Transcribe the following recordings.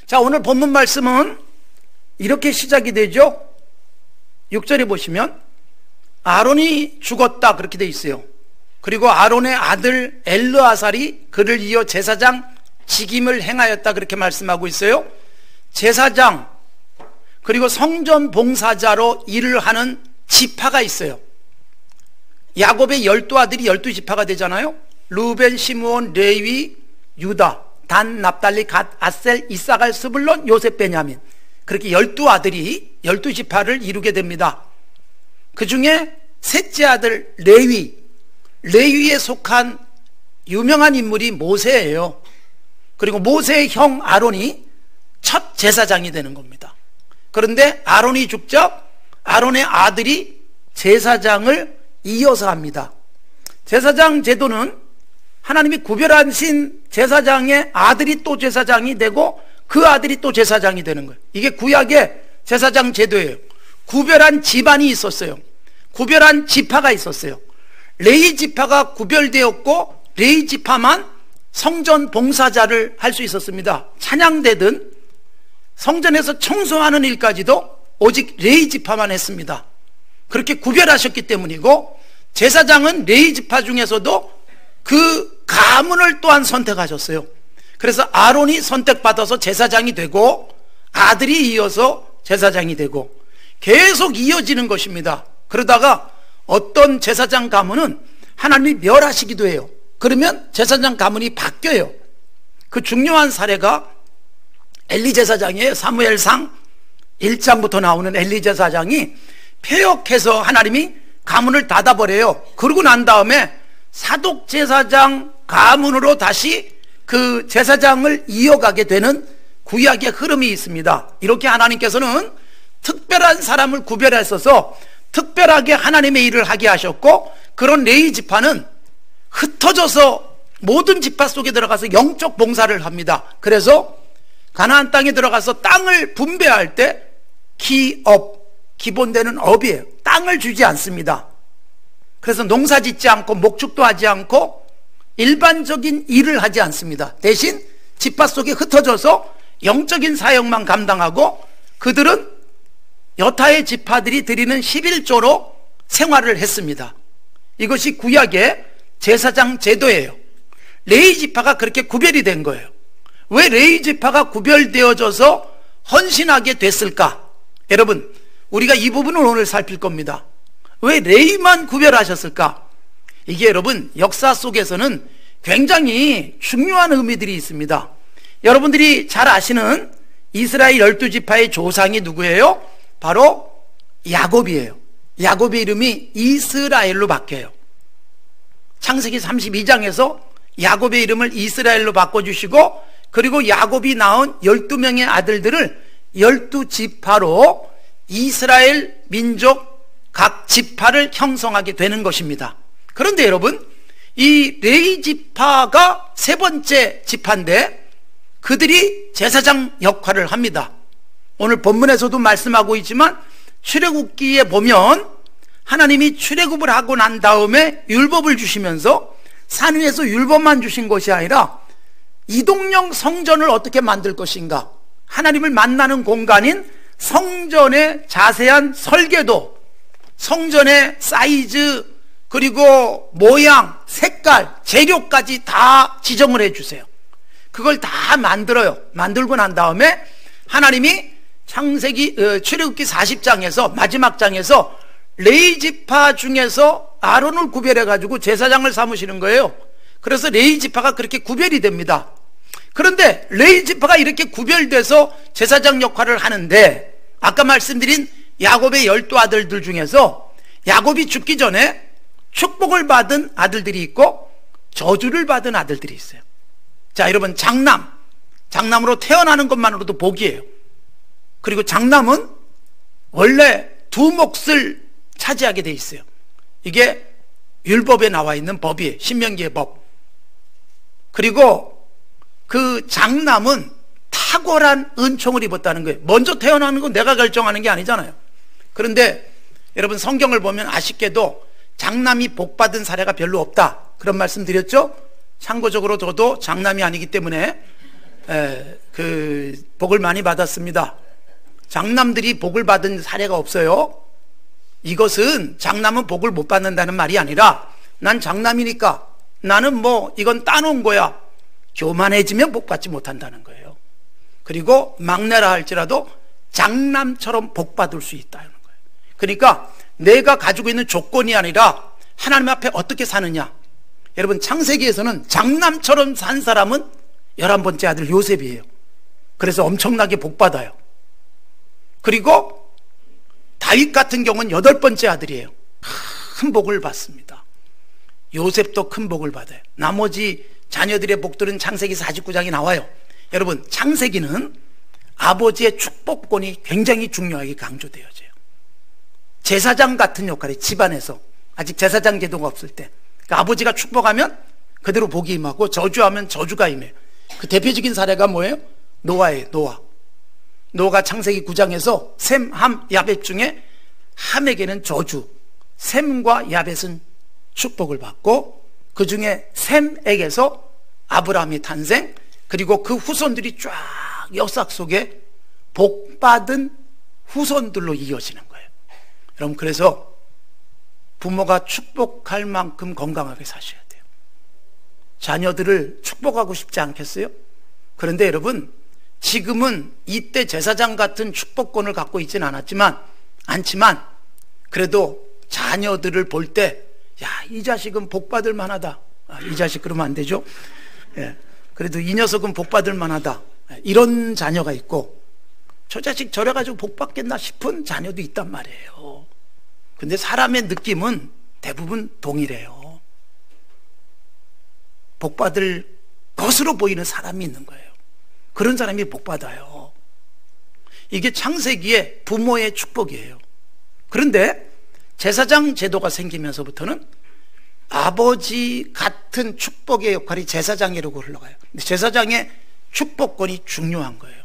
자, 오늘 본문 말씀은 이렇게 시작이 되죠. 6절에 보시면 아론이 죽었다 그렇게 돼 있어요. 그리고 아론의 아들 엘르아살이 그를 이어 제사장 직임을 행하였다 그렇게 말씀하고 있어요. 제사장 그리고 성전 봉사자로 일을 하는 지파가 있어요. 야곱의 12아들이 12지파가 되잖아요. 루벤, 시므온, 레위, 유다, 단, 납달리, 갓, 아셀, 이사갈, 스불론, 요셉, 베냐민, 그렇게 12아들이 12지파를 이루게 됩니다. 그 중에 셋째 아들 레위에 속한 유명한 인물이 모세예요. 그리고 모세의 형 아론이 첫 제사장이 되는 겁니다. 그런데 아론이 죽자 아론의 아들이 제사장을 이어서 합니다. 제사장 제도는 하나님이 구별하신 제사장의 아들이 또 제사장이 되고 그 아들이 또 제사장이 되는 거예요. 이게 구약의 제사장 제도예요. 구별한 집안이 있었어요. 구별한 지파가 있었어요. 레위 지파가 구별되었고 레위 지파만 성전 봉사자를 할 수 있었습니다. 찬양대든 성전에서 청소하는 일까지도 오직 레위 지파만 했습니다. 그렇게 구별하셨기 때문이고, 제사장은 레위 지파 중에서도 그 가문을 또한 선택하셨어요. 그래서 아론이 선택받아서 제사장이 되고 아들이 이어서 제사장이 되고 계속 이어지는 것입니다. 그러다가 어떤 제사장 가문은 하나님이 멸하시기도 해요. 그러면 제사장 가문이 바뀌어요. 그 중요한 사례가 엘리 제사장이에요. 사무엘상 1장부터 나오는 엘리 제사장이 폐역해서 하나님이 가문을 닫아버려요. 그러고 난 다음에 사독 제사장 가문으로 다시 그 제사장을 이어가게 되는 구약의 흐름이 있습니다. 이렇게 하나님께서는 특별한 사람을 구별하셔서 특별하게 하나님의 일을 하게 하셨고, 그런 레위 지파는 흩어져서 모든 지파 속에 들어가서 영적 봉사를 합니다. 그래서 가나안 땅에 들어가서 땅을 분배할 때 기본되는 업이에요. 땅을 주지 않습니다. 그래서 농사 짓지 않고 목축도 하지 않고 일반적인 일을 하지 않습니다. 대신 지파 속에 흩어져서 영적인 사역만 감당하고 그들은 여타의 지파들이 드리는 11조로 생활을 했습니다. 이것이 구약의 제사장 제도예요. 레위 지파가 그렇게 구별이 된 거예요. 왜 레위 지파가 구별되어져서 헌신하게 됐을까? 여러분, 우리가 이 부분을 오늘 살필 겁니다. 왜 레위만 구별하셨을까? 이게 여러분 역사 속에서는 굉장히 중요한 의미들이 있습니다. 여러분들이 잘 아시는 이스라엘 12지파의 조상이 누구예요? 바로 야곱이에요. 야곱의 이름이 이스라엘로 바뀌어요. 창세기 32장에서 야곱의 이름을 이스라엘로 바꿔주시고, 그리고 야곱이 낳은 12명의 아들들을 12지파로 이스라엘 민족 각 지파를 형성하게 되는 것입니다. 그런데 여러분, 이 레위 지파가 세 번째 지파인데 그들이 제사장 역할을 합니다. 오늘 본문에서도 말씀하고 있지만 출애굽기에 보면 하나님이 출애굽을 하고 난 다음에 율법을 주시면서 산 위에서 율법만 주신 것이 아니라 이동형 성전을 어떻게 만들 것인가, 하나님을 만나는 공간인 성전의 자세한 설계도, 성전의 사이즈, 그리고 모양, 색깔, 재료까지 다 지정을 해주세요. 그걸 다 만들어요. 만들고 난 다음에 하나님이 출애굽기 40장에서 마지막 장에서 레위 지파 중에서 아론을 구별해 가지고 제사장을 삼으시는 거예요. 그래서 레위 지파가 그렇게 구별이 됩니다. 그런데 레위 지파가 이렇게 구별돼서 제사장 역할을 하는데, 아까 말씀드린 야곱의 12아들들 중에서 야곱이 죽기 전에 축복을 받은 아들들이 있고 저주를 받은 아들들이 있어요. 자, 여러분, 장남으로 태어나는 것만으로도 복이에요. 그리고 장남은 원래 두 몫을 차지하게 돼 있어요. 이게 율법에 나와 있는 법이에요. 신명기의 법. 그리고 그 장남은 탁월한 은총을 입었다는 거예요. 먼저 태어나는 건 내가 결정하는 게 아니잖아요. 그런데 여러분, 성경을 보면 아쉽게도 장남이 복받은 사례가 별로 없다, 그런 말씀 드렸죠? 참고적으로 저도 장남이 아니기 때문에 복을 많이 받았습니다. 장남들이 복을 받은 사례가 없어요. 이것은 장남은 복을 못 받는다는 말이 아니라 난 장남이니까 나는 뭐 이건 따놓은 거야. 교만해지면 복 받지 못한다는 거예요. 그리고 막내라 할지라도 장남처럼 복 받을 수 있다는 거예요. 그러니까 내가 가지고 있는 조건이 아니라 하나님 앞에 어떻게 사느냐. 여러분, 창세기에서는 장남처럼 산 사람은 11번째 아들 요셉이에요. 그래서 엄청나게 복 받아요. 그리고 다윗 같은 경우는 8번째 아들이에요. 큰 복을 받습니다. 요셉도 큰 복을 받아요. 나머지 자녀들의 복들은 창세기 49장에 나와요. 여러분, 창세기는 아버지의 축복권이 굉장히 중요하게 강조되어져요. 제사장 같은 역할이 집안에서 아직 제사장 제도가 없을 때, 그러니까 아버지가 축복하면 그대로 복이 임하고 저주하면 저주가 임해요. 그 대표적인 사례가 뭐예요? 노아예요. 노아가 창세기 9장에서 셈, 함, 야벳 중에 함에게는 저주, 셈과 야벳은 축복을 받고 그 중에 셈에게서 아브라함이 탄생, 그리고 그 후손들이 쫙 역사 속에 복받은 후손들로 이어지는 거예요. 여러분, 그래서 부모가 축복할 만큼 건강하게 사셔야 돼요. 자녀들을 축복하고 싶지 않겠어요? 그런데 여러분, 지금은 이때 제사장 같은 축복권을 갖고 있지는 않지만 그래도 자녀들을 볼 때, 야, 이 자식은 복받을 만하다. 이 자식 그러면 안 되죠. 예. 그래도 이 녀석은 복받을 만하다. 이런 자녀가 있고, 저 자식 저래가지고 복받겠나 싶은 자녀도 있단 말이에요. 근데 사람의 느낌은 대부분 동일해요. 복받을 것으로 보이는 사람이 있는 거예요. 그런 사람이 복받아요. 이게 창세기의 부모의 축복이에요. 그런데 제사장 제도가 생기면서부터는 아버지 같은 축복의 역할이 제사장이라고 흘러가요. 근데 제사장의 축복권이 중요한 거예요.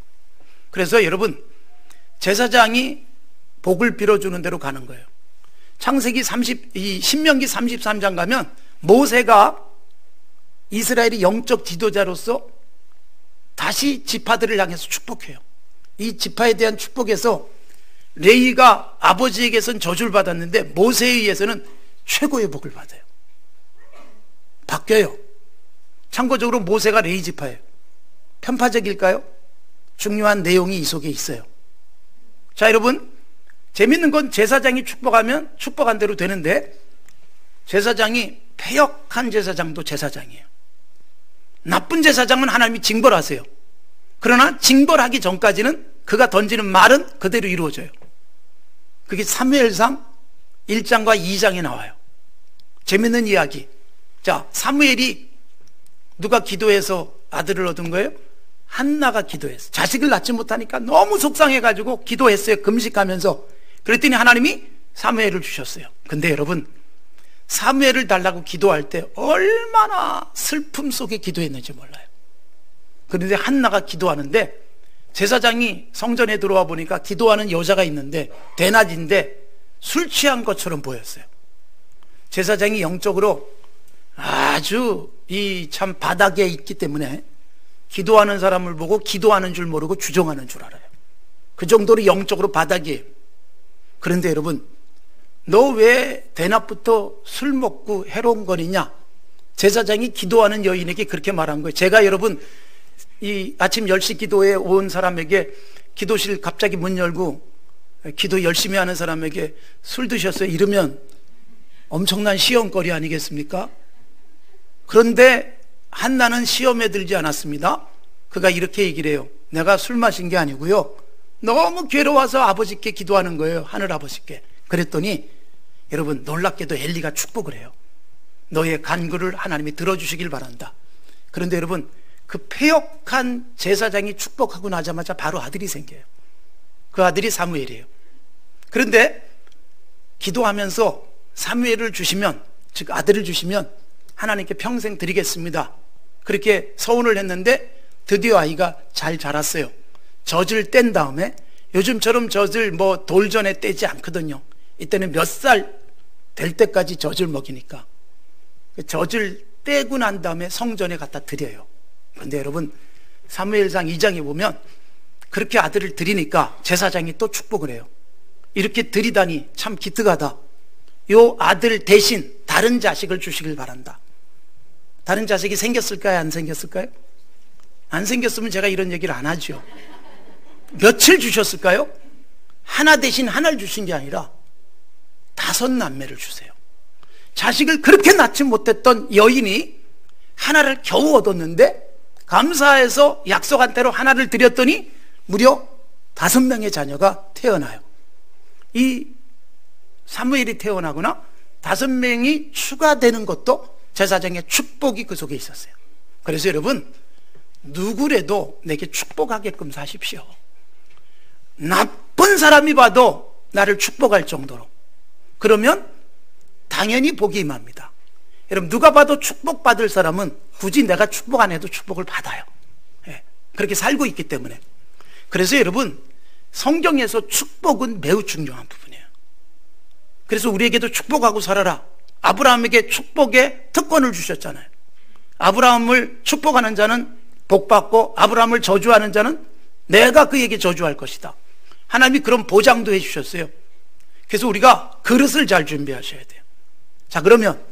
그래서 여러분, 제사장이 복을 빌어주는 대로 가는 거예요. 창세기 신명기 33장 가면 모세가 이스라엘의 영적 지도자로서 다시 지파들을 향해서 축복해요. 이 지파에 대한 축복에서 레위가 아버지에게선 저주를 받았는데 모세에 의해서는 최고의 복을 받아요. 바뀌어요. 참고적으로 모세가 레위 지파예요. 편파적일까요? 중요한 내용이 이 속에 있어요. 자, 여러분, 재밌는 건 제사장이 축복하면 축복한 대로 되는데, 제사장이 패역한 제사장도 제사장이에요. 나쁜 제사장은 하나님이 징벌하세요. 그러나 징벌하기 전까지는 그가 던지는 말은 그대로 이루어져요. 그게 사무엘상 1장과 2장에 나와요. 재밌는 이야기. 자, 사무엘이 누가 기도해서 아들을 얻은 거예요? 한나가 기도했어요. 자식을 낳지 못하니까 너무 속상해가지고 기도했어요. 금식하면서. 그랬더니 하나님이 사무엘을 주셨어요. 근데 여러분, 사무엘을 달라고 기도할 때 얼마나 슬픔 속에 기도했는지 몰라요. 그런데 한나가 기도하는데 제사장이 성전에 들어와 보니까 기도하는 여자가 있는데 대낮인데 술 취한 것처럼 보였어요. 제사장이 영적으로 아주 이 참 바닥에 있기 때문에 기도하는 사람을 보고 기도하는 줄 모르고 주정하는 줄 알아요. 그 정도로 영적으로 바닥이에요. 그런데 여러분, 너 왜 대낮부터 술 먹고 해롱거리냐? 제사장이 기도하는 여인에게 그렇게 말한 거예요. 제가 여러분, 이 아침 10시 기도에 온 사람에게 기도실 갑자기 문 열고 기도 열심히 하는 사람에게 술 드셨어요? 이러면 엄청난 시험거리 아니겠습니까? 그런데 한나는 시험에 들지 않았습니다. 그가 이렇게 얘기를 해요. 내가 술 마신 게 아니고요, 너무 괴로워서 아버지께 기도하는 거예요. 하늘 아버지께. 그랬더니 여러분, 놀랍게도 엘리가 축복을 해요. 너의 간구를 하나님이 들어주시길 바란다. 그런데 여러분, 그 패역한 제사장이 축복하고 나자마자 바로 아들이 생겨요. 그 아들이 사무엘이에요. 그런데 기도하면서 사무엘을 주시면, 즉 아들을 주시면 하나님께 평생 드리겠습니다, 그렇게 서운을 했는데 드디어 아이가 잘 자랐어요. 젖을 뗀 다음에, 요즘처럼 젖을 뭐 돌전에 떼지 않거든요. 이때는 몇 살 될 때까지 젖을 먹이니까 젖을 떼고 난 다음에 성전에 갖다 드려요. 그런데 여러분, 사무엘상 2장에 보면 그렇게 아들을 드리니까 제사장이 또 축복을 해요. 이렇게 드리다니 참 기특하다. 요 아들 대신 다른 자식을 주시길 바란다. 다른 자식이 생겼을까요? 안 생겼을까요? 안 생겼으면 제가 이런 얘기를 안 하죠. 몇을 주셨을까요? 하나 대신 하나를 주신 게 아니라 5남매를 주세요. 자식을 그렇게 낳지 못했던 여인이 하나를 겨우 얻었는데 감사해서 약속한 대로 하나를 드렸더니 무려 5명의 자녀가 태어나요. 이 사무엘이 태어나거나 5명이 추가되는 것도 제사장의 축복이 그 속에 있었어요. 그래서 여러분, 누구라도 내게 축복하게끔 사십시오. 나쁜 사람이 봐도 나를 축복할 정도로. 그러면 당연히 복이 임합니다. 여러분, 누가 봐도 축복받을 사람은 굳이 내가 축복 안 해도 축복을 받아요. 그렇게 살고 있기 때문에. 그래서 여러분, 성경에서 축복은 매우 중요한 부분이에요. 그래서 우리에게도 축복하고 살아라. 아브라함에게 축복의 특권을 주셨잖아요. 아브라함을 축복하는 자는 복받고 아브라함을 저주하는 자는 내가 그에게 저주할 것이다. 하나님이 그런 보장도 해주셨어요. 그래서 우리가 그릇을 잘 준비하셔야 돼요. 자, 그러면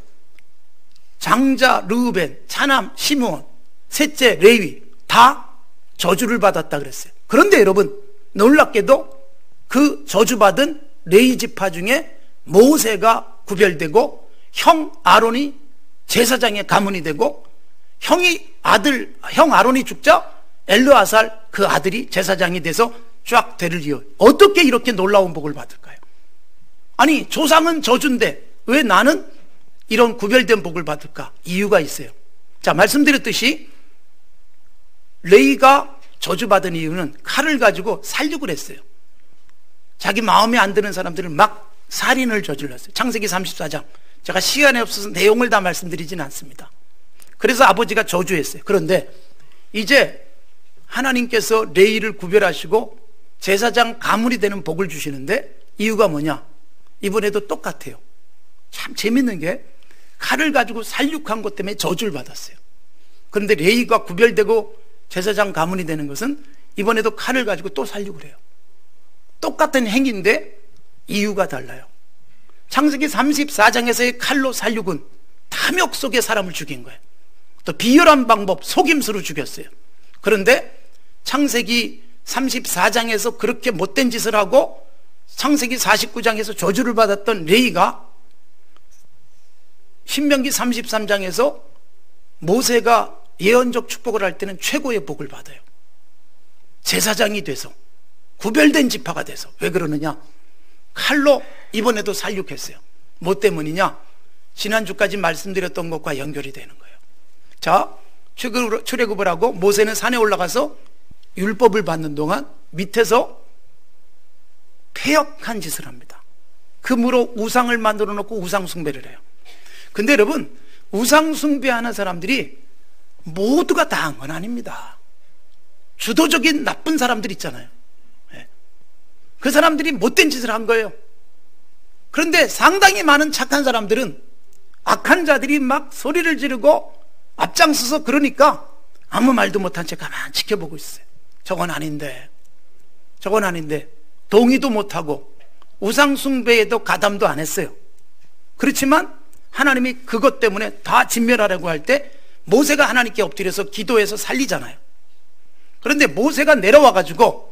장자 르우벤, 차남 시므온, 셋째 레위 다 저주를 받았다 그랬어요. 그런데 여러분, 놀랍게도 그 저주받은 레위 지파 중에 모세가 구별되고 형 아론이 제사장의 가문이 되고 형 아론이 죽자 엘르아살 그 아들이 제사장이 돼서 쫙 대를 이어. 어떻게 이렇게 놀라운 복을 받을까요? 아니, 조상은 저주인데 왜 나는 이런 구별된 복을 받을까? 이유가 있어요. 자, 말씀드렸듯이 레위가 저주받은 이유는 칼을 가지고 살육을 했어요. 자기 마음에 안 드는 사람들을 막 살인을 저질렀어요. 창세기 34장. 제가 시간이 없어서 내용을 다 말씀드리진 않습니다. 그래서 아버지가 저주했어요. 그런데 이제 하나님께서 레위를 구별하시고 제사장 가문이 되는 복을 주시는데 이유가 뭐냐? 이번에도 똑같아요. 참 재밌는 게 칼을 가지고 살육한 것 때문에 저주를 받았어요. 그런데 레위가 구별되고 제사장 가문이 되는 것은 이번에도 칼을 가지고 또 살육을 해요. 똑같은 행위인데 이유가 달라요. 창세기 34장에서의 칼로 살육은 탐욕 속에 사람을 죽인 거예요. 또 비열한 방법, 속임수로 죽였어요. 그런데 창세기 34장에서 그렇게 못된 짓을 하고 창세기 49장에서 저주를 받았던 레위가 신명기 33장에서 모세가 예언적 축복을 할 때는 최고의 복을 받아요. 제사장이 돼서 구별된 지파가 돼서. 왜 그러느냐? 칼로 이번에도 살육했어요. 뭐 때문이냐? 지난주까지 말씀드렸던 것과 연결이 되는 거예요. 자, 출애굽을 하고 모세는 산에 올라가서 율법을 받는 동안 밑에서 패역한 짓을 합니다. 금으로 우상을 만들어 놓고 우상 숭배를 해요. 근데 여러분, 우상 숭배하는 사람들이 모두가 다 한 건 아닙니다. 주도적인 나쁜 사람들 있잖아요. 그 사람들이 못된 짓을 한 거예요. 그런데 상당히 많은 착한 사람들은 악한 자들이 막 소리를 지르고 앞장서서 그러니까 아무 말도 못한 채 가만히 지켜보고 있어요. 저건 아닌데 동의도 못하고 우상 숭배에도 가담도 안 했어요. 그렇지만 하나님이 그것 때문에 다 진멸하려고 할 때 모세가 하나님께 엎드려서 기도해서 살리잖아요. 그런데 모세가 내려와 가지고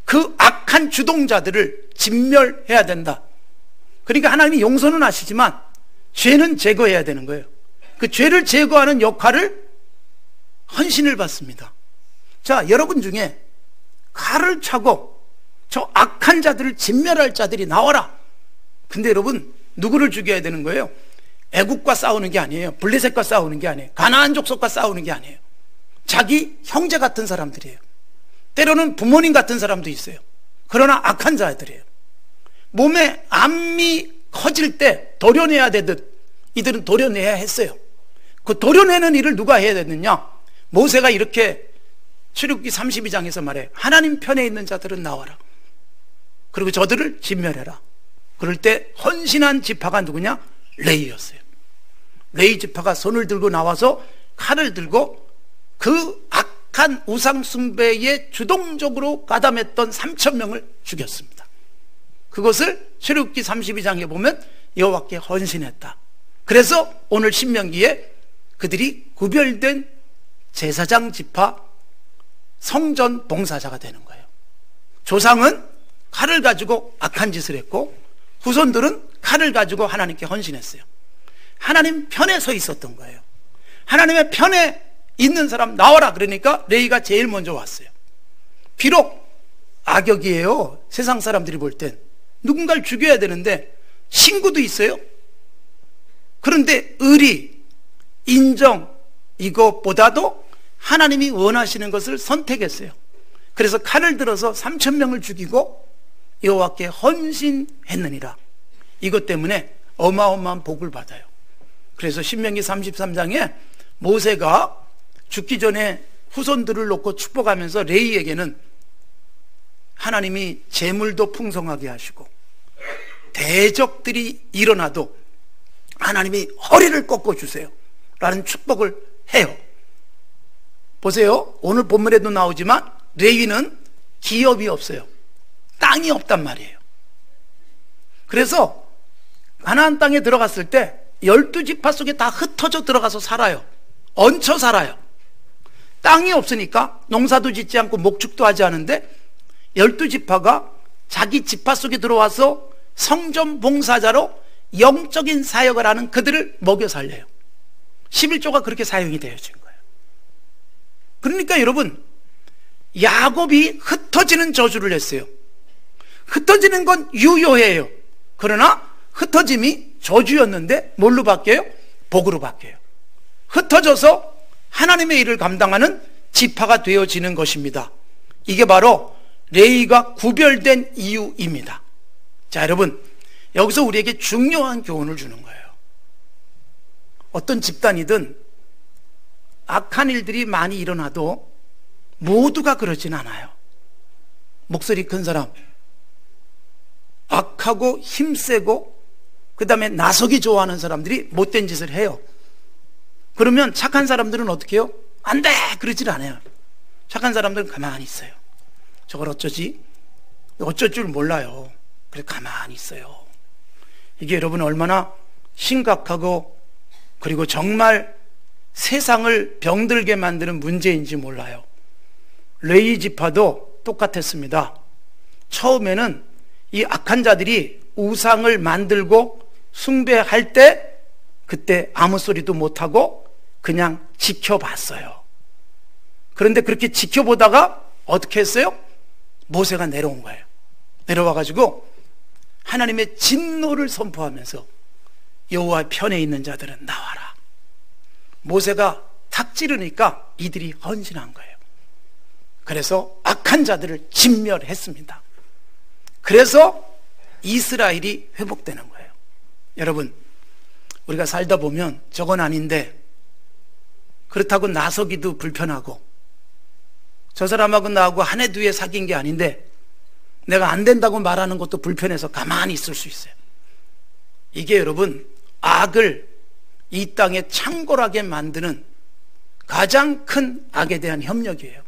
그 악한 주동자들을 진멸해야 된다. 그러니까 하나님이 용서는 하시지만 죄는 제거해야 되는 거예요. 그 죄를 제거하는 역할을 헌신을 받습니다. 자, 여러분 중에 칼을 차고 저 악한 자들을 진멸할 자들이 나와라. 근데 여러분, 누구를 죽여야 되는 거예요? 애국과 싸우는 게 아니에요. 블레셋과 싸우는 게 아니에요. 가나안 족속과 싸우는 게 아니에요. 자기 형제 같은 사람들이에요. 때로는 부모님 같은 사람도 있어요. 그러나 악한 자들이에요. 몸에 암이 커질 때 도려내야 되듯 이들은 도려내야 했어요. 그 도려내는 일을 누가 해야 되느냐? 모세가 이렇게 출애굽기 32장에서 말해, 하나님 편에 있는 자들은 나와라. 그리고 저들을 진멸해라. 그럴 때 헌신한 지파가 누구냐? 레위였어요. 레위 지파가 손을 들고 나와서 칼을 들고 그 악한 우상 숭배에 주동적으로 가담했던 3,000명을 죽였습니다. 그것을 출애굽기 32장에 보면 여호와께 헌신했다. 그래서 오늘 신명기에 그들이 구별된 제사장 지파 성전 봉사자가 되는 거예요. 조상은 칼을 가지고 악한 짓을 했고 후손들은 칼을 가지고 하나님께 헌신했어요. 하나님 편에 서 있었던 거예요. 하나님의 편에 있는 사람 나와라 그러니까 레위가 제일 먼저 왔어요. 비록 악역이에요. 세상 사람들이 볼 땐 누군가를 죽여야 되는데 신고도 있어요. 그런데 의리, 인정 이것보다도 하나님이 원하시는 것을 선택했어요. 그래서 칼을 들어서 3,000명을 죽이고 여호와께 헌신했느니라. 이것 때문에 어마어마한 복을 받아요. 그래서 신명기 33장에 모세가 죽기 전에 후손들을 놓고 축복하면서 레위에게는 하나님이 재물도 풍성하게 하시고 대적들이 일어나도 하나님이 허리를 꺾어 주세요 라는 축복을 해요. 보세요. 오늘 본문에도 나오지만 레위는 기업이 없어요. 땅이 없단 말이에요. 그래서 가나안 땅에 들어갔을 때 12지파 속에 다 흩어져 들어가서 살아요. 얹혀 살아요. 땅이 없으니까 농사도 짓지 않고 목축도 하지 않은데 12지파가 자기 지파 속에 들어와서 성전 봉사자로 영적인 사역을 하는 그들을 먹여 살려요. 11조가 그렇게 사용이 되어진 거예요. 그러니까 여러분, 야곱이 흩어지는 저주를 했어요. 흩어지는 건 유효해요. 그러나 흩어짐이 저주였는데 뭘로 바뀌어요? 복으로 바뀌어요. 흩어져서 하나님의 일을 감당하는 지파가 되어지는 것입니다. 이게 바로 레위가 구별된 이유입니다. 자, 여러분, 여기서 우리에게 중요한 교훈을 주는 거예요. 어떤 집단이든 악한 일들이 많이 일어나도 모두가 그러진 않아요. 목소리 큰 사람, 악하고 힘세고 그 다음에 나서기 좋아하는 사람들이 못된 짓을 해요. 그러면 착한 사람들은 어떻게 해요? 안 돼! 그러질 않아요. 착한 사람들은 가만히 있어요. 저걸 어쩌지? 어쩔 줄 몰라요. 그래 가만히 있어요. 이게 여러분 얼마나 심각하고 그리고 정말 세상을 병들게 만드는 문제인지 몰라요. 레위 지파도 똑같았습니다. 처음에는 이 악한 자들이 우상을 만들고 숭배할 때 그때 아무 소리도 못하고 그냥 지켜봤어요. 그런데 그렇게 지켜보다가 어떻게 했어요? 모세가 내려온 거예요. 내려와가지고 하나님의 진노를 선포하면서 여호와 편에 있는 자들은 나와라. 모세가 탁 찌르니까 이들이 헌신한 거예요. 그래서 악한 자들을 진멸했습니다. 그래서 이스라엘이 회복되는 거예요. 여러분, 우리가 살다 보면 저건 아닌데 그렇다고 나서기도 불편하고 저 사람하고 나하고 한 해 두 해 사귄 게 아닌데 내가 안 된다고 말하는 것도 불편해서 가만히 있을 수 있어요. 이게 여러분 악을 이 땅에 창궐하게 만드는 가장 큰 악에 대한 협력이에요.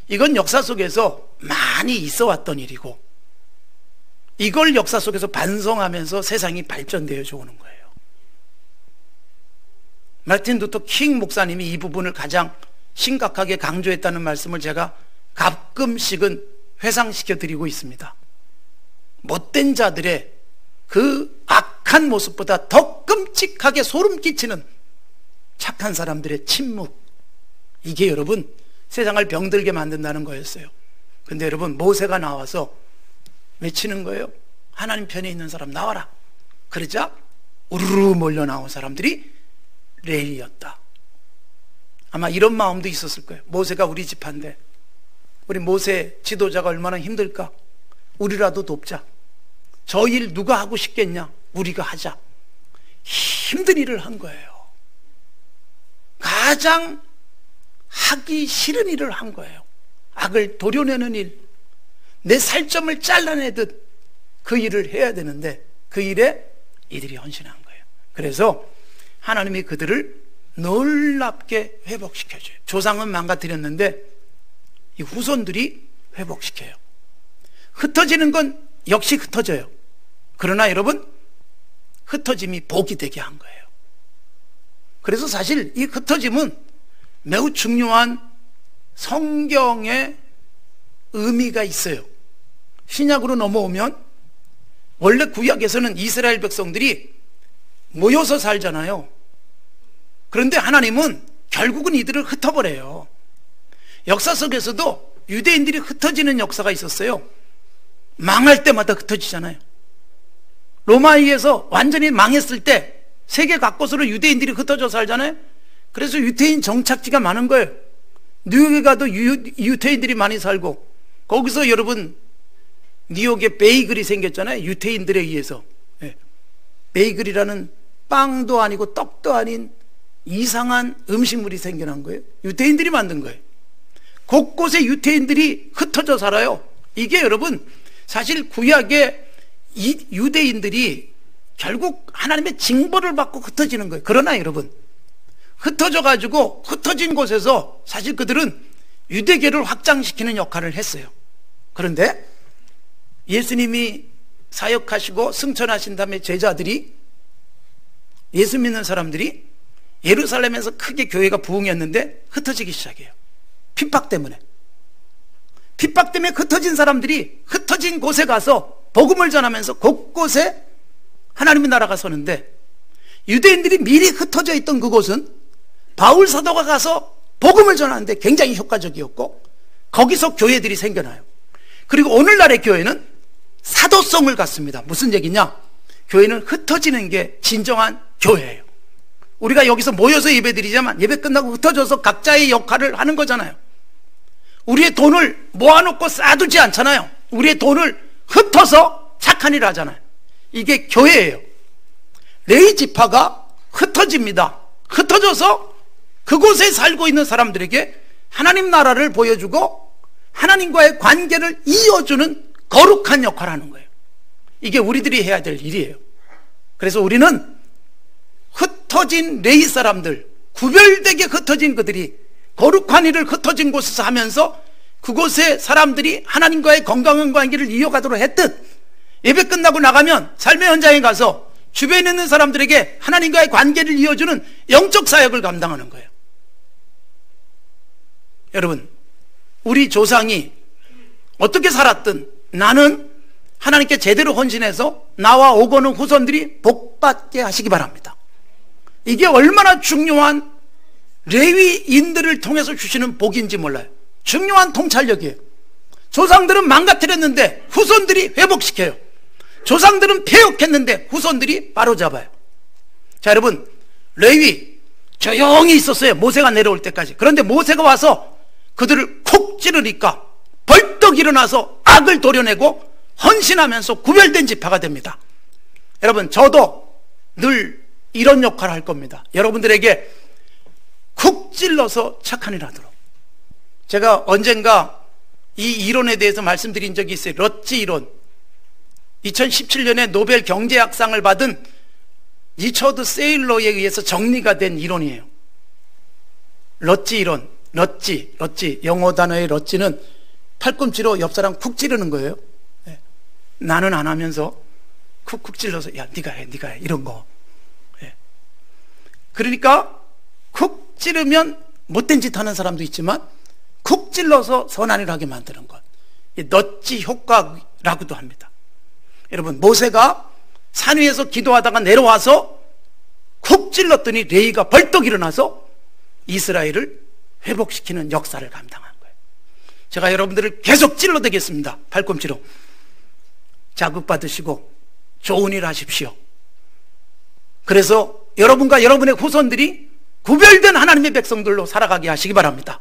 이건 역사 속에서 많이 있어 왔던 일이고 이걸 역사 속에서 반성하면서 세상이 발전되어져 오는 거예요. 마틴 루터 킹 목사님이 이 부분을 가장 심각하게 강조했다는 말씀을 제가 가끔씩은 회상시켜 드리고 있습니다. 못된 자들의 그 악한 모습보다 더 끔찍하게 소름 끼치는 착한 사람들의 침묵, 이게 여러분 세상을 병들게 만든다는 거였어요. 근데 여러분 모세가 나와서 외치는 거예요. 하나님 편에 있는 사람 나와라. 그러자 우르르 몰려 나온 사람들이 레위였다. 아마 이런 마음도 있었을 거예요. 모세가 우리 집한데 우리 모세 지도자가 얼마나 힘들까? 우리라도 돕자. 저 일 누가 하고 싶겠냐? 우리가 하자. 힘든 일을 한 거예요. 가장 하기 싫은 일을 한 거예요. 악을 도려내는 일, 내 살점을 잘라내듯 그 일을 해야 되는데 그 일에 이들이 헌신한 거예요. 그래서 하나님이 그들을 놀랍게 회복시켜줘요. 조상은 망가뜨렸는데 이 후손들이 회복시켜요. 흩어지는 건 역시 흩어져요. 그러나 여러분, 흩어짐이 복이 되게 한 거예요. 그래서 사실 이 흩어짐은 매우 중요한 성경의 의미가 있어요. 신약으로 넘어오면 원래 구약에서는 이스라엘 백성들이 모여서 살잖아요. 그런데 하나님은 결국은 이들을 흩어버려요. 역사 속에서도 유대인들이 흩어지는 역사가 있었어요. 망할 때마다 흩어지잖아요. 로마에서 완전히 망했을 때 세계 각곳으로 유대인들이 흩어져 살잖아요. 그래서 유태인 정착지가 많은 거예요. 뉴욕에 가도 유태인들이 많이 살고, 거기서 여러분 뉴욕에 베이글이 생겼잖아요. 유태인들에 의해서. 베이글이라는 빵도 아니고 떡도 아닌 이상한 음식물이 생겨난 거예요. 유태인들이 만든 거예요. 곳곳에 유태인들이 흩어져 살아요. 이게 여러분 사실 구약의 이 유대인들이 결국 하나님의 징벌을 받고 흩어지는 거예요. 그러나 여러분, 흩어져 가지고 흩어진 곳에서 사실 그들은 유대교를 확장시키는 역할을 했어요. 그런데 예수님이 사역하시고 승천하신 다음에 제자들이, 예수 믿는 사람들이 예루살렘에서 크게 교회가 부흥했는데 흩어지기 시작해요. 핍박 때문에. 핍박 때문에 흩어진 사람들이 흩어진 곳에 가서 복음을 전하면서 곳곳에 하나님의 나라가 서는데, 유대인들이 미리 흩어져 있던 그곳은 바울 사도가 가서 복음을 전하는데 굉장히 효과적이었고, 거기서 교회들이 생겨나요. 그리고 오늘날의 교회는 사도성을 갖습니다. 무슨 얘기냐? 교회는 흩어지는 게 진정한 교회예요. 우리가 여기서 모여서 예배드리지만 예배 끝나고 흩어져서 각자의 역할을 하는 거잖아요. 우리의 돈을 모아놓고 쌓아두지 않잖아요. 우리의 돈을 흩어서 착한 일을 하잖아요. 이게 교회예요. 레위 지파가 흩어집니다. 흩어져서 그곳에 살고 있는 사람들에게 하나님 나라를 보여주고 하나님과의 관계를 이어주는 거룩한 역할을 하는 거예요. 이게 우리들이 해야 될 일이에요. 그래서 우리는 흩어진 레위 사람들, 구별되게 흩어진 그들이 거룩한 일을 흩어진 곳에서 하면서 그곳에 사람들이 하나님과의 건강한 관계를 이어가도록 했듯, 예배 끝나고 나가면 삶의 현장에 가서 주변에 있는 사람들에게 하나님과의 관계를 이어주는 영적 사역을 감당하는 거예요. 여러분, 우리 조상이 어떻게 살았든 나는 하나님께 제대로 헌신해서 나와 오고는 후손들이 복받게 하시기 바랍니다. 이게 얼마나 중요한 레위인들을 통해서 주시는 복인지 몰라요. 중요한 통찰력이에요. 조상들은 망가뜨렸는데 후손들이 회복시켜요. 조상들은 폐역했는데 후손들이 바로잡아요. 자, 여러분, 레위 조용히 있었어요. 모세가 내려올 때까지. 그런데 모세가 와서 그들을 콕 찌르니까 벌떡 일어나서 악을 도려내고 헌신하면서 구별된 지파가 됩니다. 여러분, 저도 늘 이런 역할을 할 겁니다. 여러분들에게 쿡 찔러서 착한 일 하도록. 제가 언젠가 이 이론에 대해서 말씀드린 적이 있어요. 럿지 이론. 2017년에 노벨 경제학상을 받은 리처드 세일러에 의해서 정리가 된 이론이에요. 럿지 이론. 럿지, 영어 단어의 럿지는 팔꿈치로 옆 사람 쿡 찌르는 거예요. 네. 나는 안 하면서 쿡쿡 찔러서 야 네가 해 이런 거. 네. 그러니까 쿡 찌르면 못된 짓 하는 사람도 있지만 쿡 찔러서 선한 일을 하게 만드는 것, 이 럿지 효과라고도 합니다. 여러분, 모세가 산 위에서 기도하다가 내려와서 쿡 찔렀더니 레위가 벌떡 일어나서 이스라엘을 회복시키는 역사를 감당한 거예요. 제가 여러분들을 계속 찔러대겠습니다. 팔꿈치로. 자극받으시고 좋은 일 하십시오. 그래서 여러분과 여러분의 후손들이 구별된 하나님의 백성들로 살아가게 하시기 바랍니다.